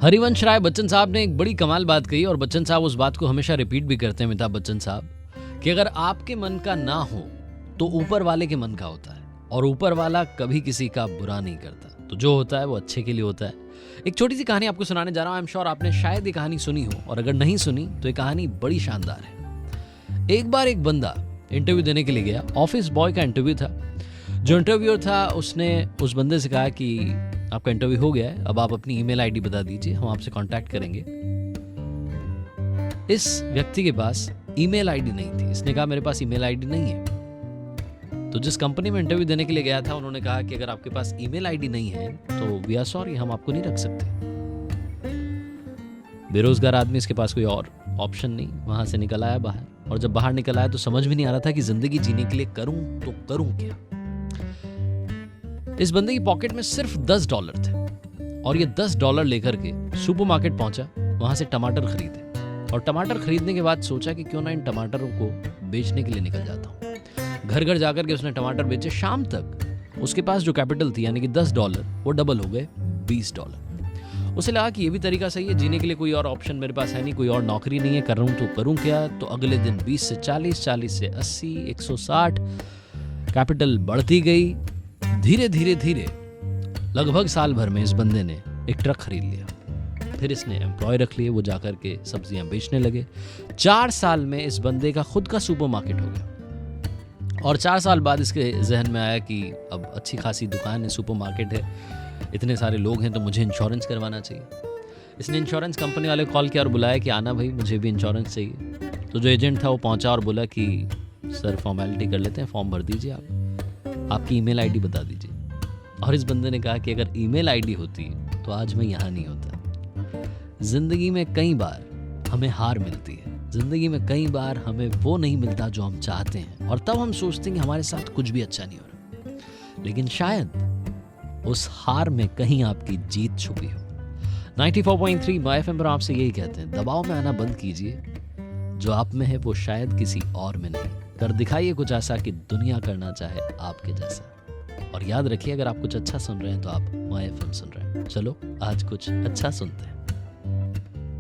हरिवंश राय बच्चन साहब ने एक बड़ी कमाल बात कही और बच्चन साहब उस बात को हमेशा रिपीट भी करते हैं, अमिताभ बच्चन साहब, कि अगर आपके मन का ना हो तो ऊपर वाले के मन का होता है और ऊपर वाला कभी किसी का बुरा नहीं करता, तो जो होता है वो अच्छे के लिए होता है। एक छोटी सी कहानी आपको सुनाने जा रहा हूं। आई एम श्योर आपने शायद ये कहानी सुनी हो, और अगर नहीं सुनी तो ये कहानी बड़ी शानदार है। एक बार एक बंदा इंटरव्यू देने के लिए गया। ऑफिस बॉय का इंटरव्यू था। जो इंटरव्यूअर था उसने उस बंदे से कहा कि आपका इंटरव्यू हो गया है, अब आप अपनी ईमेल आईडी बता दीजिए, हम आपसे कांटेक्ट करेंगे। इस व्यक्ति के पास ईमेल आईडी नहीं थी। इसने कहा मेरे पास ईमेल आईडी नहीं है। तो जिस कंपनी में इंटरव्यू देने के लिए गया था उन्होंने कहा कि अगर आपके पास ईमेल आईडी नहीं है तो वी आर सॉरी, हम आपको नहीं रख सकते। बेरोजगार आदमी, इसके पास कोई और ऑप्शन नहीं, वहां से निकल आया बाहर। और जब बाहर निकल आया तो समझ भी नहीं आ रहा था कि जिंदगी जीने के लिए करूं तो करूं क्या। इस बंदे की पॉकेट में सिर्फ $10 थे और ये $10 लेकर के सुपरमार्केट पहुंचा, वहां से टमाटर खरीदे और टमाटर खरीदने के बाद सोचा कि क्यों ना इन टमाटरों को बेचने के लिए निकल जाता हूं। घर घर जाकर के उसने टमाटर बेचे। शाम तक उसके पास जो कैपिटल थी यानी कि $10 वो डबल हो गए $20। उसे लगा कि ये भी तरीका सही है, जीने के लिए कोई और ऑप्शन मेरे पास है नहीं, कोई और नौकरी नहीं है, कर रहा हूं तो करूं क्या। तो अगले दिन 20 से 40, 40 से 80, 160 कैपिटल बढ़ती गई। धीरे धीरे धीरे लगभग साल भर में इस बंदे ने एक ट्रक खरीद लिया। फिर इसने एम्प्लॉय रख लिए, वो जाकर के सब्जियां बेचने लगे। 4 साल में इस बंदे का खुद का सुपरमार्केट हो गया। और 4 साल बाद इसके जहन में आया कि अब अच्छी खासी दुकान है, सुपरमार्केट है, इतने सारे लोग हैं, तो मुझे इंश्योरेंस करवाना चाहिए। इसने इंश्योरेंस कंपनी वाले कॉल किया और बुलाया कि आना भाई, मुझे भी इंश्योरेंस चाहिए। तो जो एजेंट था वो पहुंचा और बोला कि सर फॉर्मेलिटी कर लेते हैं, फॉर्म भर दीजिए, आपकी ईमेल आईडी बता दीजिए। और इस बंदे ने कहा कि अगर ईमेल आईडी होती तो आज मैं यहाँ नहीं होता। जिंदगी में कई बार हमें हार मिलती है, जिंदगी में कई बार हमें वो नहीं मिलता जो हम चाहते हैं, और तब हम सोचते हैं कि हमारे साथ कुछ भी अच्छा नहीं हो रहा, लेकिन शायद उस हार में कहीं आपकी जीत छुपी हो। 94.3 माय एफएम पर आपसे यही कहते हैं, दबाव में आना बंद कीजिए। जो आप में है वो शायद किसी और में नहीं। कर दिखाइए कुछ ऐसा कि दुनिया करना चाहे आपके जैसा। और याद रखिए, अगर आप कुछ अच्छा सुन रहे हैं तो आप माय एफएम सुन रहे हैं। चलो आज कुछ अच्छा सुनते हैं।